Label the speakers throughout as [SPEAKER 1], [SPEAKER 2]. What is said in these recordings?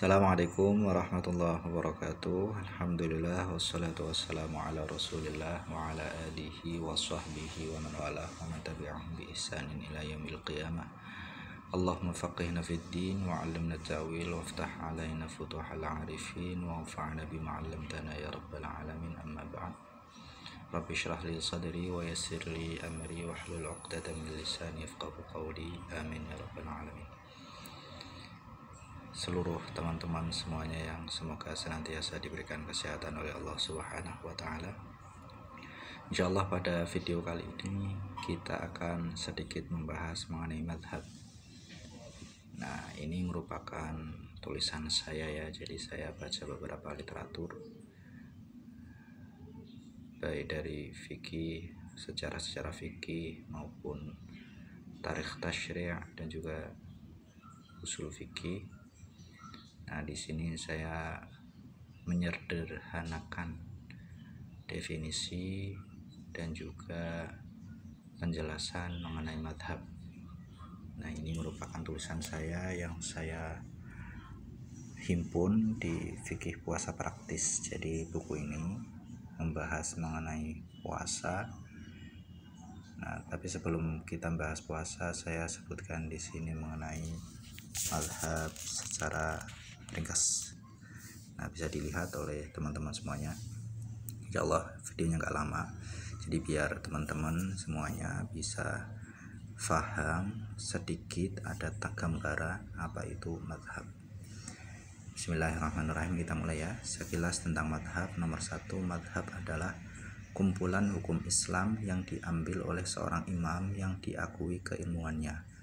[SPEAKER 1] Assalamualaikum warahmatullahi wabarakatuh. Alhamdulillah wassalatu wassalamu ala rasulillah wa ala alihi wa sahbihi wa man wala wa man tabi'ahum bi ihsanin ila yaumil qiyamah. Allahumma faqihna fid din wa 'allimna ta'wil wa aftah 'alaina futuhal 'arifin wa anfa'na bima 'allamtana ya rabbal alamin. Amma ba'd. Rabbi shrah li sadri wa yassir li amri wa hlul 'uqdatam min lisani yafqahu qawli. Amin ya rabbal alamin. Seluruh teman-teman semuanya yang semoga senantiasa diberikan kesehatan oleh Allah Subhanahu wa taala. Insyaallah pada video kali ini kita akan sedikit membahas mengenai madhab. Nah, ini merupakan tulisan saya ya, jadi saya baca beberapa literatur baik dari fikih, sejarah fikih maupun tarikh tasyri' dan juga usul fikih. Nah, di sini saya menyederhanakan definisi dan juga penjelasan mengenai madhab. Nah, ini merupakan tulisan saya yang saya himpun di Fikih Puasa Praktis. Jadi buku ini membahas mengenai puasa. Nah, tapi sebelum kita bahas puasa, saya sebutkan di sini mengenai madhab secara ringkas. Nah, bisa dilihat oleh teman-teman semuanya. Insyaallah videonya nggak lama, jadi biar teman-teman semuanya bisa faham sedikit, ada gambaran apa itu madhab. Bismillahirrahmanirrahim, kita mulai ya. Sekilas tentang madhab. Nomor 1, madhab adalah kumpulan hukum Islam yang diambil oleh seorang imam yang diakui keilmuannya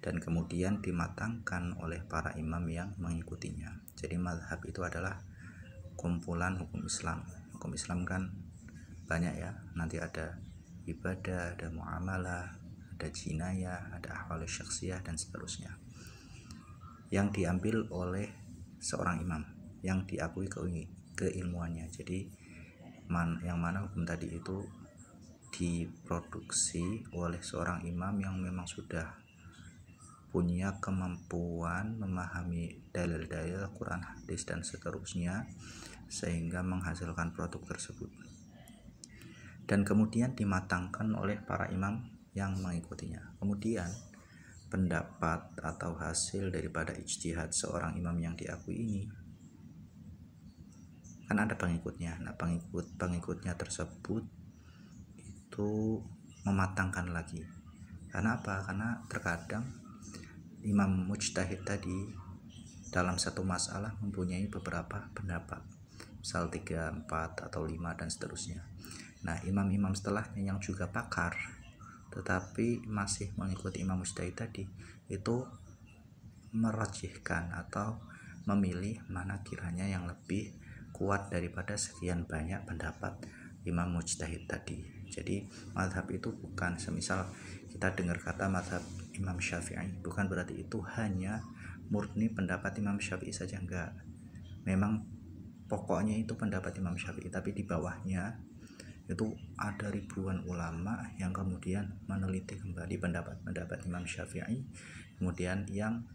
[SPEAKER 1] dan kemudian dimatangkan oleh para imam yang mengikutinya. Jadi madhab itu adalah kumpulan hukum Islam. Hukum Islam kan banyak ya, nanti ada ibadah, ada muamalah, ada jinayah, ada ahwal syakhsiyah dan seterusnya, yang diambil oleh seorang imam yang diakui keilmuannya. Jadi yang mana hukum tadi itu diproduksi oleh seorang imam yang memang sudah punya kemampuan memahami dalil-dalil Quran, hadis dan seterusnya sehingga menghasilkan produk tersebut, dan kemudian dimatangkan oleh para imam yang mengikutinya. Kemudian pendapat atau hasil daripada ijtihad seorang imam yang diakui ini kan ada pengikutnya. Nah, pengikutnya tersebut itu mematangkan lagi. Karena apa? Karena terkadang imam mujtahid tadi dalam satu masalah mempunyai beberapa pendapat, misal 3, 4 atau 5 dan seterusnya. Nah, imam-imam setelahnya yang juga pakar tetapi masih mengikuti imam mujtahid tadi itu merajihkan atau memilih mana kiranya yang lebih kuat daripada sekian banyak pendapat imam mujtahid tadi. Jadi madhab itu bukan semisal kita dengar kata madhab Imam Syafi'i, bukan berarti itu hanya murni pendapat Imam Syafi'i saja, enggak. Memang pokoknya itu pendapat Imam Syafi'i, tapi di bawahnya itu ada ribuan ulama yang kemudian meneliti kembali pendapat Imam Syafi'i, kemudian yang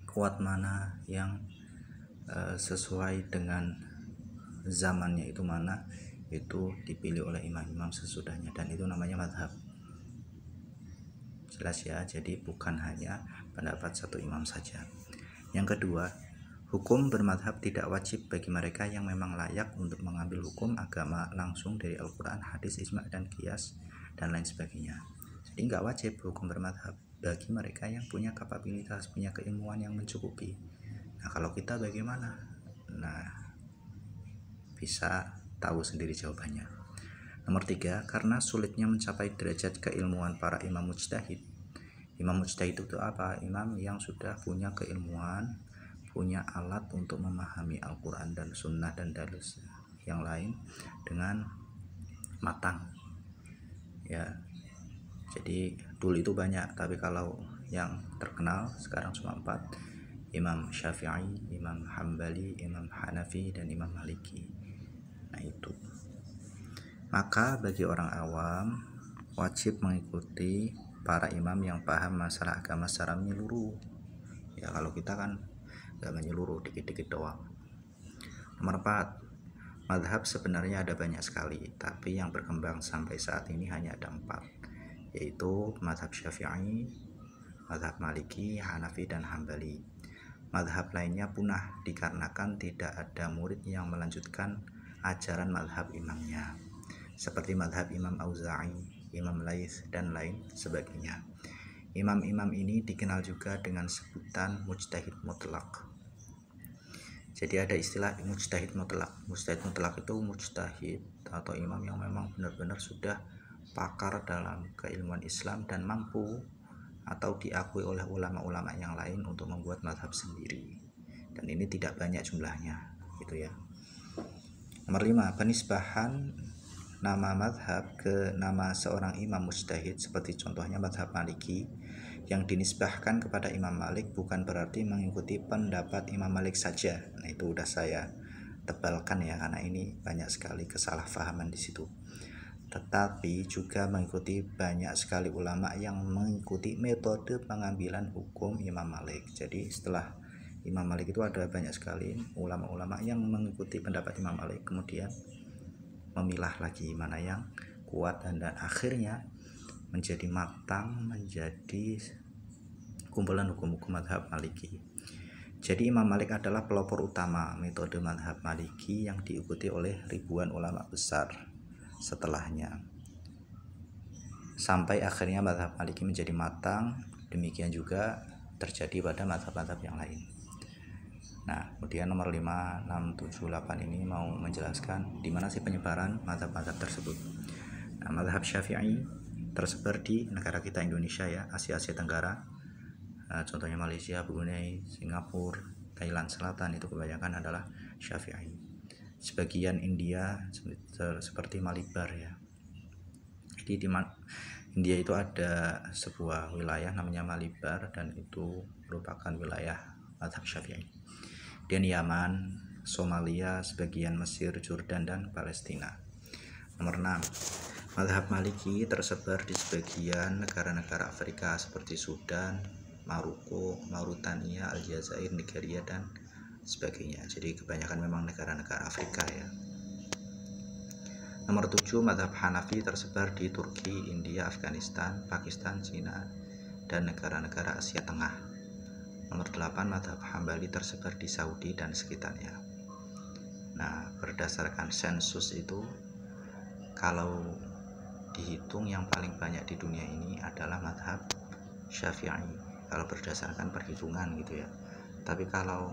[SPEAKER 1] kuat mana, yang sesuai dengan zamannya itu mana, itu dipilih oleh imam-imam sesudahnya, dan itu namanya madhab. Jelas ya, jadi bukan hanya pendapat satu imam saja. Yang kedua, hukum bermadhab tidak wajib bagi mereka yang memang layak untuk mengambil hukum agama langsung dari Al-Quran, hadis, ijma' dan qiyas dan lain sebagainya. Jadi nggak wajib hukum bermadhab bagi mereka yang punya kapabilitas, punya keilmuan yang mencukupi. Nah, kalau kita bagaimana? Nah, bisa tahu sendiri jawabannya. Nomor 3, karena sulitnya mencapai derajat keilmuan para imam mujtahid. Imam mujtahid itu apa? Imam yang sudah punya keilmuan, punya alat untuk memahami Al-Quran dan Sunnah dan dalil yang lain dengan matang ya. Jadi dulu itu banyak, tapi kalau yang terkenal sekarang cuma 4: Imam Syafi'i, Imam Hambali, Imam Hanafi, dan Imam Maliki. Nah, itu. Maka bagi orang awam wajib mengikuti para imam yang paham masalah agama secara menyeluruh. Ya, kalau kita kan nggak menyeluruh, dikit-dikit doang. Nomor 4, madhab sebenarnya ada banyak sekali, tapi yang berkembang sampai saat ini hanya ada 4, yaitu madhab Syafi'i, madhab Maliki, Hanafi, dan Hambali. Madhab lainnya punah dikarenakan tidak ada murid yang melanjutkan ajaran madhab imamnya, seperti madhab Imam Auza'i, Imam Laits, dan lain sebagainya. Imam-imam ini dikenal juga dengan sebutan mujtahid mutlak. Jadi ada istilah mujtahid mutlak. Mujtahid mutlak itu mujtahid atau imam yang memang benar-benar sudah pakar dalam keilmuan Islam dan mampu atau diakui oleh ulama-ulama yang lain untuk membuat mazhab sendiri. Dan ini tidak banyak jumlahnya, gitu ya. Nomor 5, penisbahan nama mazhab ke nama seorang imam mujtahid, seperti contohnya mazhab Maliki yang dinisbahkan kepada Imam Malik bukan berarti mengikuti pendapat Imam Malik saja. Nah, itu udah saya tebalkan ya, karena ini banyak sekali kesalahpahaman di situ. Tetapi juga mengikuti banyak sekali ulama yang mengikuti metode pengambilan hukum Imam Malik. Jadi setelah Imam Malik itu ada banyak sekali ulama-ulama yang mengikuti pendapat Imam Malik, kemudian memilah lagi mana yang kuat, dan akhirnya menjadi matang, menjadi kumpulan hukum-hukum mazhab Maliki. Jadi Imam Malik adalah pelopor utama metode mazhab Maliki yang diikuti oleh ribuan ulama besar setelahnya, sampai akhirnya mazhab Maliki menjadi matang. Demikian juga terjadi pada mazhab-mazhab yang lain. Nah, kemudian nomor 5, 6, 7, 8 ini mau menjelaskan di mana sih penyebaran mazhab-mazhab tersebut. Nah, mazhab Syafi'i tersebar di negara kita Indonesia ya, Asia Tenggara. Contohnya Malaysia, Brunei, Singapura, Thailand Selatan, itu kebanyakan adalah Syafi'i. Sebagian India seperti Malabar ya. Jadi di India itu ada sebuah wilayah namanya Malabar, dan itu merupakan wilayah mazhab Syafi'i. Dan Yaman, Somalia, sebagian Mesir, Jordan, dan Palestina. Nomor 6, mazhab Maliki tersebar di sebagian negara-negara Afrika seperti Sudan, Maroko, Mauritania, Aljazair, Nigeria, dan sebagainya. Jadi kebanyakan memang negara-negara Afrika ya. Nomor 7, mazhab Hanafi tersebar di Turki, India, Afghanistan, Pakistan, Cina, dan negara-negara Asia Tengah. Nomor 8, mazhab Hambali tersebar di Saudi dan sekitarnya. Nah, berdasarkan sensus itu, kalau dihitung yang paling banyak di dunia ini adalah mazhab Syafi'i, kalau berdasarkan perhitungan gitu ya. Tapi kalau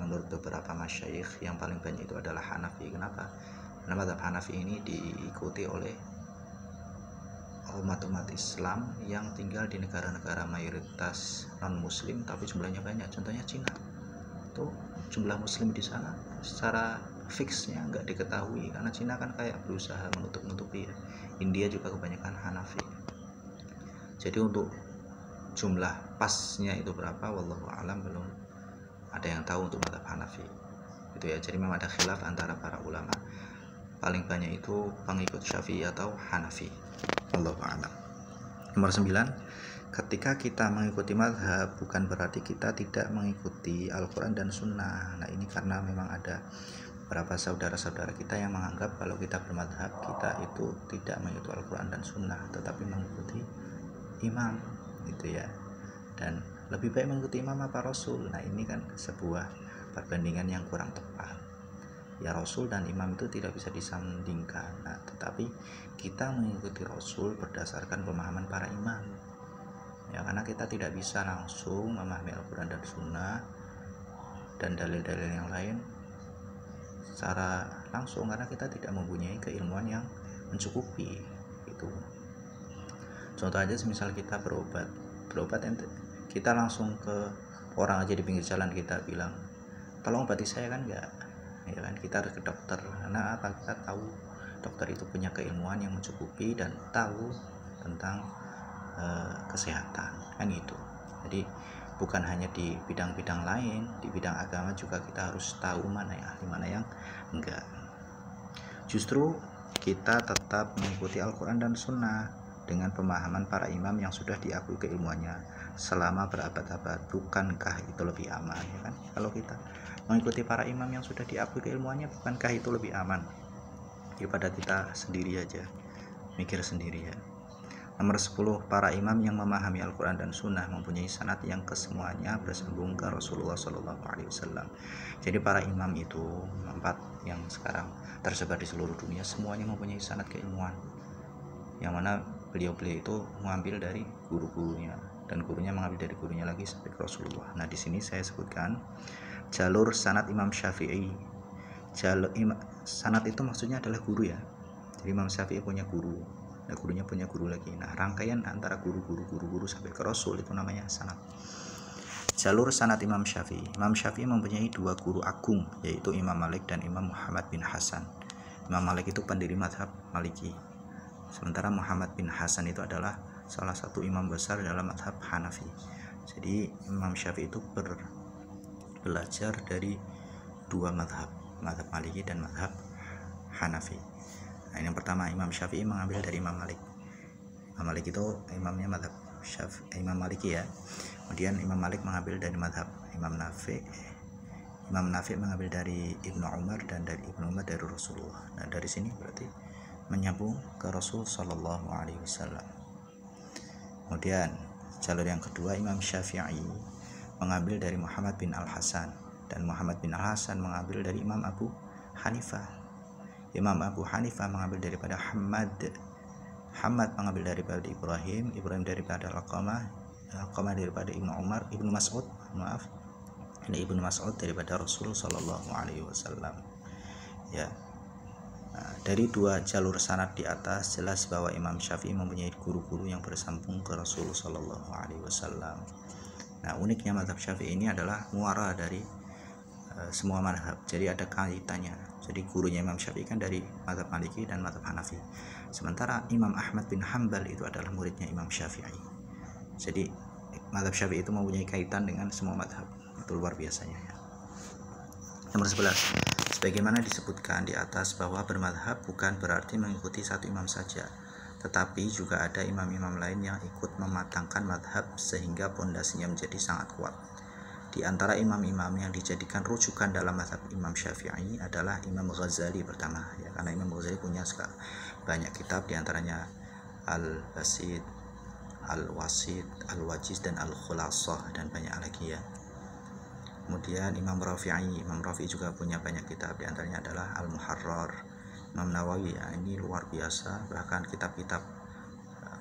[SPEAKER 1] menurut beberapa masyayikh yang paling banyak itu adalah Hanafi. Kenapa? Karena mazhab Hanafi ini diikuti oleh umat-umat Islam yang tinggal di negara-negara mayoritas non-muslim tapi jumlahnya banyak. Contohnya Cina, itu jumlah muslim di sana secara fixnya nggak diketahui, karena Cina kan kayak berusaha menutup-nutupi ya. India juga kebanyakan Hanafi. Jadi untuk jumlah pasnya itu berapa, wallahu alam, belum ada yang tahu untuk mazhab Hanafi gitu ya. Jadi memang ada khilaf antara para ulama, paling banyak itu pengikut Syafi'i atau Hanafi, wallahu alam. Nomor 9, ketika kita mengikuti mazhab bukan berarti kita tidak mengikuti Al-Quran dan Sunnah. Nah, ini karena memang ada beberapa saudara-saudara kita yang menganggap kalau kita bermadhab, kita itu tidak mengikuti Al-Quran dan Sunnah, tetapi mengikuti imam gitu ya. Dan lebih baik mengikuti imam apa Rasul. Nah, ini kan sebuah perbandingan yang kurang tepat ya. Rasul dan imam itu tidak bisa disandingkan. Nah, tetapi kita mengikuti Rasul berdasarkan pemahaman para imam ya, karena kita tidak bisa langsung memahami Al-Quran dan Sunnah dan dalil-dalil yang lain secara langsung, karena kita tidak mempunyai keilmuan yang mencukupi itu. Contoh aja, misal kita berobat kita langsung ke orang aja di pinggir jalan, kita bilang tolong obati saya, kan enggak ya kan. Kita harus ke dokter, karena apa? Kita tahu dokter itu punya keilmuan yang mencukupi dan tahu tentang kesehatan kan gitu. Jadi bukan hanya di bidang-bidang lain, di bidang agama juga kita harus tahu mana yang ahli, mana yang enggak. Justru kita tetap mengikuti Al-Quran dan Sunnah dengan pemahaman para imam yang sudah diakui keilmuannya, selama berabad-abad. Bukankah itu lebih aman, ya kan? Kalau kita mengikuti para imam yang sudah diakui keilmuannya, bukankah itu lebih aman daripada kita sendiri aja mikir sendiri, ya. Nomor 10, para imam yang memahami Al-Quran dan Sunnah mempunyai sanad yang kesemuanya bersambung ke Rasulullah SAW. Jadi para imam itu 4 yang sekarang tersebar di seluruh dunia, semuanya mempunyai sanad keilmuan, yang mana beliau-beliau itu mengambil dari guru-gurunya, dan gurunya mengambil dari gurunya lagi sampai ke Rasulullah. Nah, di sini saya sebutkan jalur sanad Imam Syafi'i. Sanad itu maksudnya adalah guru, ya. Jadi Imam Syafi'i punya guru, nah gurunya punya guru lagi. Nah, rangkaian antara guru sampai ke Rasul itu namanya sanad. Jalur sanad Imam Syafi'i. Imam Syafi'i mempunyai 2 guru agung, yaitu Imam Malik dan Imam Muhammad bin Hasan. Imam Malik itu pendiri mazhab Maliki, sementara Muhammad bin Hasan itu adalah salah satu imam besar dalam mazhab Hanafi. Jadi Imam Syafi'i itu belajar dari 2 mazhab Maliki dan mazhab Hanafi. Nah, yang pertama, Imam Syafi'i mengambil dari Imam Malik. Imam Malik itu imamnya mazhab Imam Maliki, ya. Kemudian Imam Malik mengambil dari mazhab Imam Nafi'. Imam Nafi' mengambil dari Ibnu Umar, dan dari Ibnu Umar dari Rasulullah. Nah, dari sini berarti menyambung ke Rasul Shallallahu Alaihi Wasallam. Kemudian jalur yang kedua, Imam Syafi'i mengambil dari Muhammad bin Al-Hasan, dan Muhammad bin Al-Hasan mengambil dari Imam Abu Hanifah. Imam Abu Hanifah mengambil daripada Hamad mengambil daripada Ibrahim daripada Alqamah daripada Ibnu Mas'ud daripada Rasul Sallallahu Alaihi Wasallam, ya. Nah, dari 2 jalur sanad di atas jelas bahwa Imam Syafi'i mempunyai guru-guru yang bersambung ke Rasul Sallallahu Alaihi Wasallam. Nah, uniknya mazhab Syafi'i ini adalah muara dari semua mazhab, jadi ada kaitannya. Jadi gurunya Imam Syafi'i kan dari mazhab Maliki dan mazhab Hanafi, sementara Imam Ahmad bin Hanbal itu adalah muridnya Imam Syafi'i. Jadi mazhab Syafi'i itu mempunyai kaitan dengan semua mazhab. Itu luar biasanya, ya. Nomor 11, sebagaimana disebutkan di atas bahwa bermadhab bukan berarti mengikuti satu imam saja, tetapi juga ada imam-imam lain yang ikut mematangkan madhab sehingga pondasinya menjadi sangat kuat. Di antara imam-imam yang dijadikan rujukan dalam mazhab Imam Syafi'i adalah Imam Ghazali pertama, ya, karena Imam Ghazali punya banyak kitab, diantaranya Al-Basit, Al-Wasit, Al-Wajiz, dan Al-Khulasah, dan banyak lagi, ya. Kemudian Imam Rafi'i juga punya banyak kitab, diantaranya adalah Al-Muharrar. Imam Nawawi, ya, ini luar biasa, bahkan kitab-kitab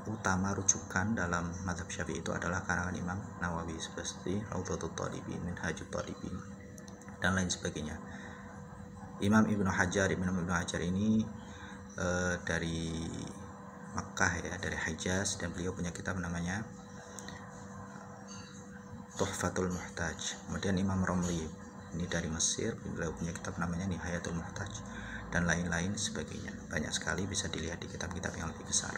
[SPEAKER 1] utama rujukan dalam mazhab Syafi'i itu adalah karangan Imam Nawawi, seperti Raudhatul Talibin, Minhajut Talibin, dan lain sebagainya. Imam Ibnu Hajar ini dari Makkah, ya, dari Hijaz, dan beliau punya kitab namanya Tuhfatul Muhtaj. Kemudian Imam Romli ini dari Mesir, beliau punya kitab namanya Nihayatul Muhtaj, dan lain-lain sebagainya. Banyak sekali, bisa dilihat di kitab-kitab yang lebih besar.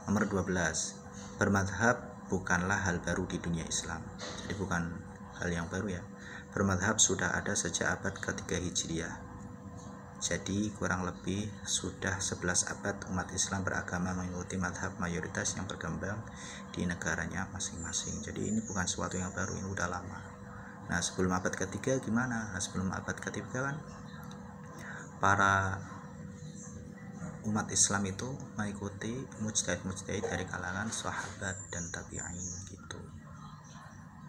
[SPEAKER 1] Nomor 12, bermadhab bukanlah hal baru di dunia Islam. Jadi bukan hal yang baru, ya. Bermadhab sudah ada sejak abad ke-3 Hijriah. Jadi kurang lebih sudah 11 abad umat Islam beragama mengikuti madhab mayoritas yang berkembang di negaranya masing-masing. Jadi ini bukan sesuatu yang baru, ini udah lama. Nah, sebelum abad ke-3 gimana? Nah, sebelum abad ke-3 kan para umat Islam itu mengikuti mujtahid dari kalangan sahabat dan tabi'in, gitu.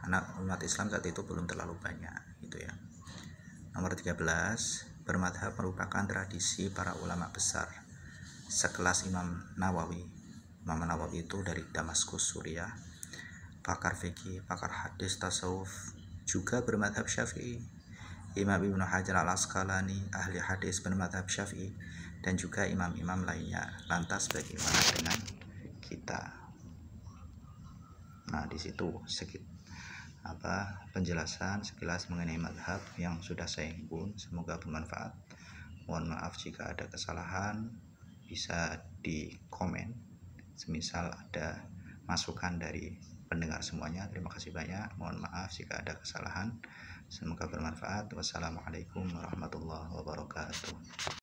[SPEAKER 1] Karena umat Islam saat itu belum terlalu banyak, gitu, ya. Nomor 13, bermadhab merupakan tradisi para ulama besar sekelas Imam Nawawi. Imam Nawawi itu dari Damaskus, Suriah, pakar fikih, pakar hadis, tasawuf, juga bermadhab Syafi'i. Imam Ibnu Hajar Al-Asqalani, ahli hadis, bermadhab Syafi'i, dan juga imam-imam lainnya. Lantas bagaimana dengan kita? Nah, di situ penjelasan sekilas mengenai madhab yang sudah saya himpun. Semoga bermanfaat. Mohon maaf jika ada kesalahan, bisa di komen semisal ada masukan dari pendengar semuanya. Terima kasih banyak. Mohon maaf jika ada kesalahan. Semoga bermanfaat. Wassalamualaikum warahmatullahi wabarakatuh.